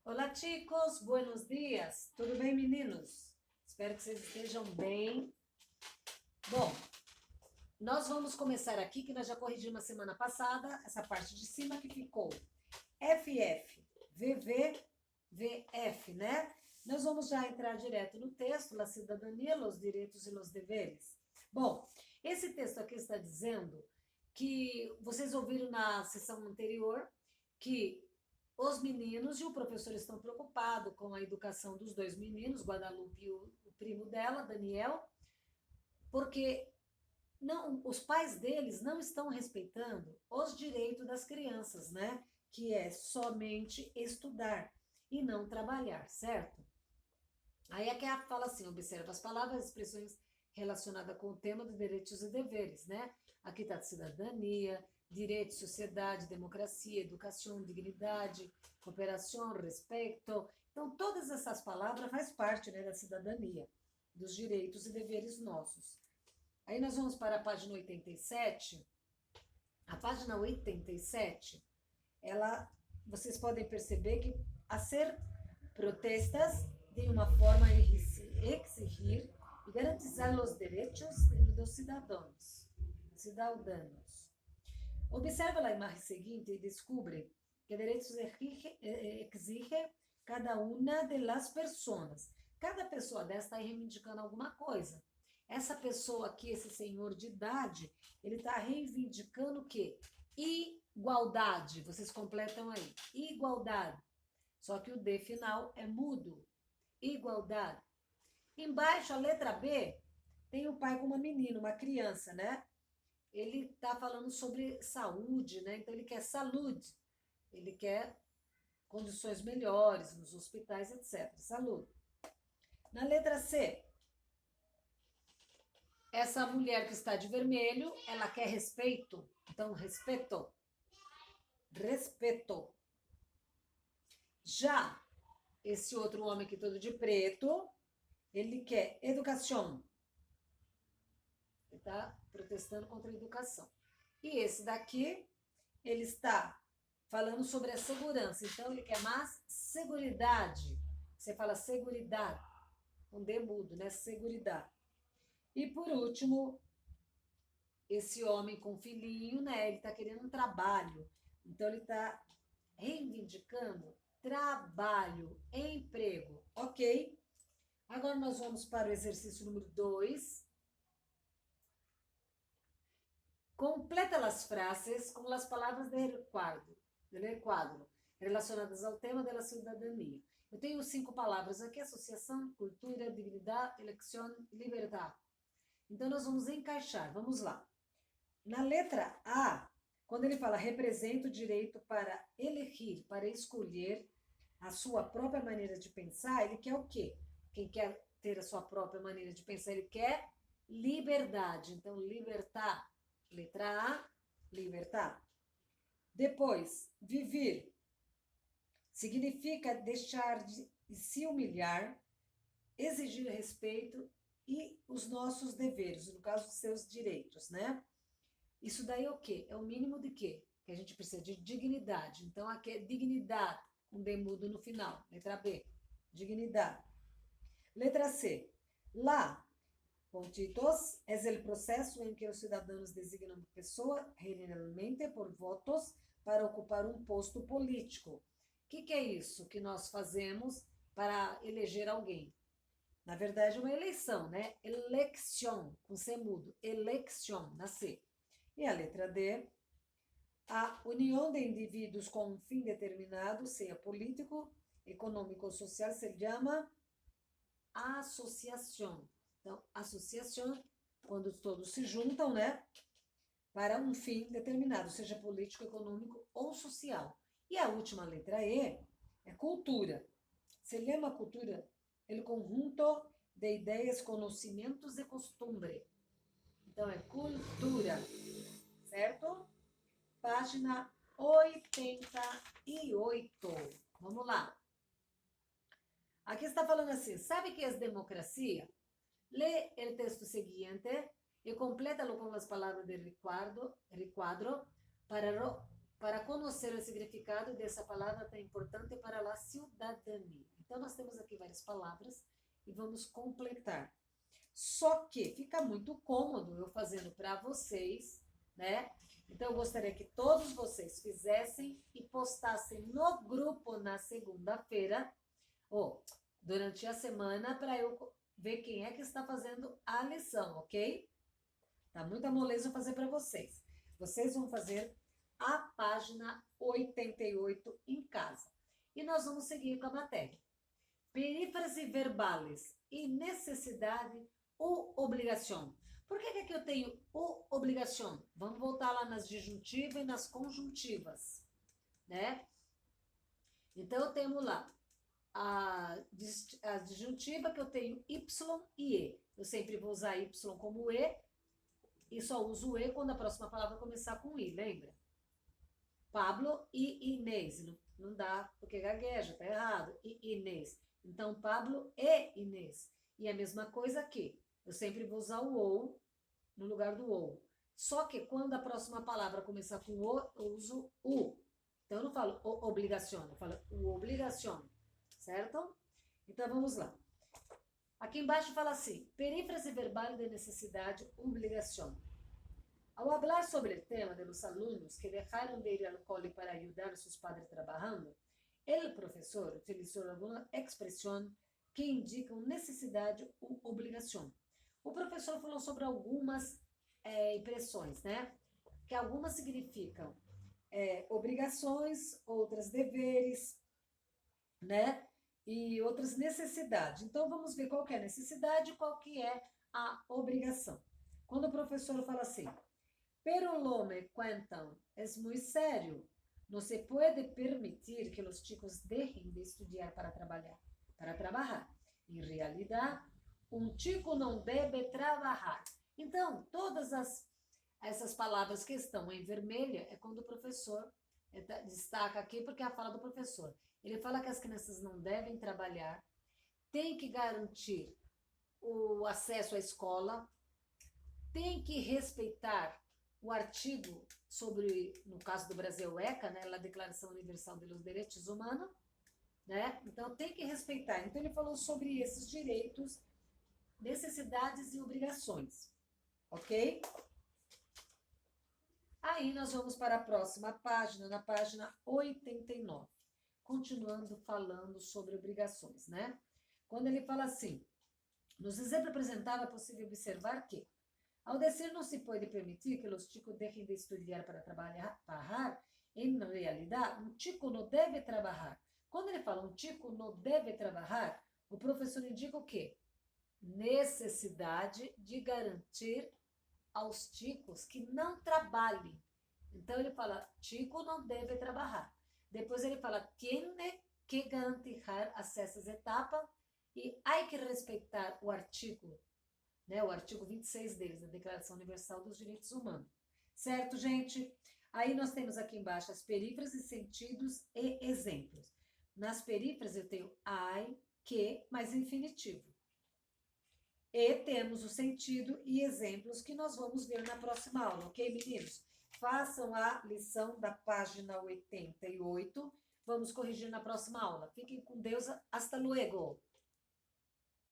Olá, chicos, buenos dias. Tudo bem, meninos? Espero que vocês estejam bem. Bom, nós vamos começar aqui, que nós já corrigimos a semana passada, essa parte de cima que ficou FF, VV, VF, né? Nós vamos já entrar direto no texto, La cidadania, los direitos e los deveres. Bom, esse texto aqui está dizendo que vocês ouviram na sessão anterior que os meninos e o professor estão preocupados com a educação dos dois meninos, Guadalupe e o primo dela, Daniel, porque não, os pais deles não estão respeitando os direitos das crianças, né? Que é somente estudar e não trabalhar, certo? Aí é que ela fala assim, observa as palavras e expressões relacionadas com o tema de direitos e deveres, né? Aqui está cidadania, direito, sociedade, democracia, educação, dignidade, cooperação, respeito. Então, todas essas palavras fazem parte, né, da cidadania, dos direitos e deveres nossos. Aí nós vamos para a página 87. A página 87, ela, vocês podem perceber que a ser protestas de uma forma a exigir e garantizar os direitos dos cidadãos. Observa a imagem seguinte e descubre que direitos exige cada uma das pessoas. Cada pessoa dessa está reivindicando alguma coisa. Essa pessoa aqui, esse senhor de idade, ele está reivindicando o quê? Igualdade. Vocês completam aí. Igualdade. Só que o D final é mudo. Igualdade. Embaixo, a letra B, tem o pai com uma menina, uma criança, né? Ele está falando sobre saúde, né? Então ele quer saúde. Ele quer condições melhores nos hospitais, etc. Saúde. Na letra C, essa mulher que está de vermelho, ela quer respeito. Então, respeito. Respeito. Já esse outro homem aqui todo de preto, ele quer educação. Ele está protestando contra a educação. E esse daqui, ele está falando sobre a segurança. Então, ele quer mais seguridade. Você fala seguridade, com D mudo, né? Seguridade. E por último, esse homem com filhinho, né? Ele está querendo um trabalho. Então, ele está reivindicando trabalho, emprego, ok? Agora nós vamos para o exercício número 2. Completa as frases com as palavras del quadro relacionadas ao tema da cidadania. Eu tenho 5 palavras aqui: associação, cultura, dignidade, eleição e liberdade. Então nós vamos encaixar, vamos lá. Na letra A, quando ele fala representa o direito para elegir, para escolher a sua própria maneira de pensar, ele quer o quê? Quem quer ter a sua própria maneira de pensar, ele quer liberdade. Então, libertar. Letra A, libertar. Depois, viver. Significa deixar de se humilhar, exigir respeito e os nossos deveres, no caso, os seus direitos, né? Isso daí é o quê? É o mínimo de quê? Que a gente precisa de dignidade. Então, aqui é dignidade, com D mudo no final. Letra B, dignidade. Letra C, lá, pontitos, é o processo em que os cidadãos designam uma pessoa, generalmente por votos, para ocupar um posto político. O que é isso que nós fazemos para eleger alguém? Na verdade, é uma eleição, né? Eleição, com C mudo. Eleição, na C. E a letra D, a união de indivíduos com um fim determinado, seja político, econômico ou social, se chama associação. Então, associação, quando todos se juntam, né? Para um fim determinado, seja político, econômico ou social. E a última letra E é cultura. Se chama cultura el conjunto de ideias, conhecimentos e costumbre. Então, é cultura, certo? Página 88. Vamos lá. Aqui está falando assim, sabe o que é democracia? Lê o texto seguinte e completa-lo com as palavras de requadro para conhecer o significado dessa palavra tão importante para a cidadania. Então, nós temos aqui várias palavras e vamos completar. Só que fica muito cômodo eu fazendo para vocês, né? Então, eu gostaria que todos vocês fizessem e postassem no grupo na segunda-feira, ou durante a semana, para eu ver quem é que está fazendo a lição, ok? Tá muita moleza eu fazer para vocês. Vocês vão fazer a página 88 em casa. E nós vamos seguir com a matéria. Perífrase verbales e necessidade ou obrigação. Por que aqui eu tenho o obrigação? Vamos voltar lá nas disjuntivas e nas conjuntivas, né? Então, eu tenho lá a disjuntiva que eu tenho Y e E. Eu sempre vou usar Y como E e só uso o E quando a próxima palavra começar com I, lembra? Pablo e Inês. Não dá porque gagueja, tá errado. E Inês. Então, Pablo e Inês. E a mesma coisa aqui. Eu sempre vou usar o ou no lugar do ou. Só que quando a próxima palavra começar com o, eu uso o. Então, eu não falo o obrigação, eu falo o obrigação. Certo? Então, vamos lá. Aqui embaixo fala assim, perífrase verbal de necessidade, obrigação. Ao falar sobre o tema de los alunos que deixaram de ir ao cole para ajudar seus padres trabalhando, o professor utilizou alguma expressão que indicam necessidade ou obrigação. O professor falou sobre algumas impressões, né? Que algumas significam obrigações, outras deveres, né? E outras necessidades. Então, vamos ver qual que é a necessidade e qual que é a obrigação. Quando o professor fala assim, pero lo me cuentan, es muy serio. No se puede permitir que los chicos dejen de estudiar para trabajar. En realidad, un chico não debe trabalhar. Então, todas essas palavras que estão em vermelho é quando o professor destaca aqui, porque é a fala do professor. Ele fala que as crianças não devem trabalhar, tem que garantir o acesso à escola, tem que respeitar o artigo sobre, no caso do Brasil, ECA, né, a Declaração Universal dos Direitos Humanos, né? Então tem que respeitar. Então ele falou sobre esses direitos, necessidades e obrigações, ok? Aí nós vamos para a próxima página, na página 89, continuando falando sobre obrigações, né? Quando ele fala assim, nos exemplos apresentados é possível observar que ao dizer não se pode permitir que os chicos deixem de estudar para trabalhar, em realidade, um chico não deve trabalhar. Quando ele fala um chico não deve trabalhar, o professor indica o quê? Necessidade de garantir aos chicos que não trabalhem. Então ele fala, chico não deve trabalhar. Depois ele fala, tiene que garantizar essas etapas e há que respeitar o artigo, né, o artigo 26 deles, da Declaração Universal dos Direitos Humanos. Certo, gente? Aí nós temos aqui embaixo as perífrases, sentidos e exemplos. Nas perífrases eu tenho ai, que, mais infinitivo. E temos o sentido e exemplos que nós vamos ver na próxima aula, ok, meninos? Façam a lição da página 88. Vamos corrigir na próxima aula. Fiquem com Deus. Hasta luego.